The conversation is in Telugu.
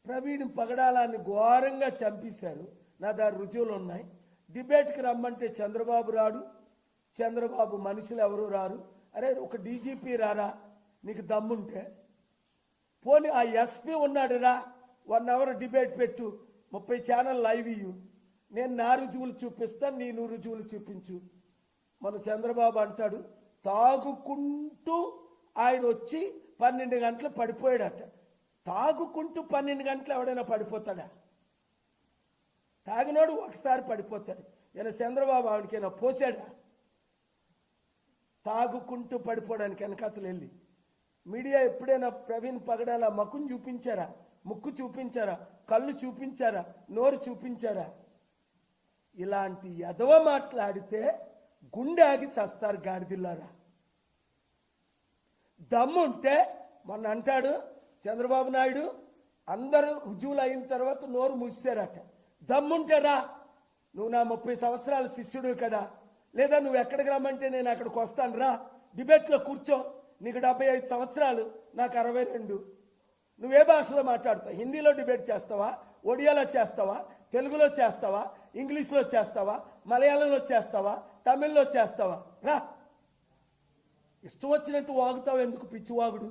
ప్రవీణ్ పగడాలాన్ని ఘోరంగా చంపేశారు. నా దగ్గర రుజువులు ఉన్నాయి. డిబేట్కి రమ్మంటే చంద్రబాబు రాడు, చంద్రబాబు మనుషులు ఎవరు రారు. అరే ఒక డీజీపీ రారా నీకు దమ్ముంటే, పోనీ ఆ ఎస్పీ ఉన్నాడు రా, 1 అవర్ డిబేట్ పెట్టు, 30 ఛానల్ లైవ్ ఇయ్యు, నేను నా రుజువులు చూపిస్తాను, నీ నువ్వు రుజువులు చూపించు. మన చంద్రబాబు అంటాడు తాగుకుంటూ ఆయన వచ్చి 12 గంటలు పడిపోయాడట. తాగుకుంటూ 12 గంటలు ఎవడైనా పడిపోతాడా? తాగినోడు ఒకసారి పడిపోతాడు. ఈయన చంద్రబాబు ఆవిడకైనా పోసాడా? తాగుకుంటూ పడిపోవడానికి వెనకాతలు వెళ్ళి మీడియా ఎప్పుడైనా ప్రవీణ్ పగడాల ముఖం చూపించారా? ముక్కు చూపించారా? కళ్ళు చూపించారా? నోరు చూపించారా? ఇలాంటి ఎదవ మాట్లాడితే గుండె ఆగి సస్తారు గాడిదిల్లారా. దమ్ముంటే మొన్న అంటాడు చంద్రబాబు నాయుడు, అందరూ రుజువులు అయిన తర్వాత నోరు మూసారట. దమ్ముంటే రా, నువ్వు నా 30 సంవత్సరాల శిష్యుడు కదా, లేదా నువ్వు ఎక్కడికి రమ్మంటే నేను అక్కడికి వస్తాను రా, డిబేట్లో కూర్చో. నీకు 75 సంవత్సరాలు, నాకు 62. నువ్వే భాషలో మాట్లాడతావు? హిందీలో డిబేట్ చేస్తావా? ఒడియాలో చేస్తావా? తెలుగులో చేస్తావా? ఇంగ్లీష్లో చేస్తావా? మలయాళంలో చేస్తావా? తమిళ్లో చేస్తావా? రా, ఇష్టం వచ్చినట్టు వాగుతావు ఎందుకు? పిచ్చి వాగుడు.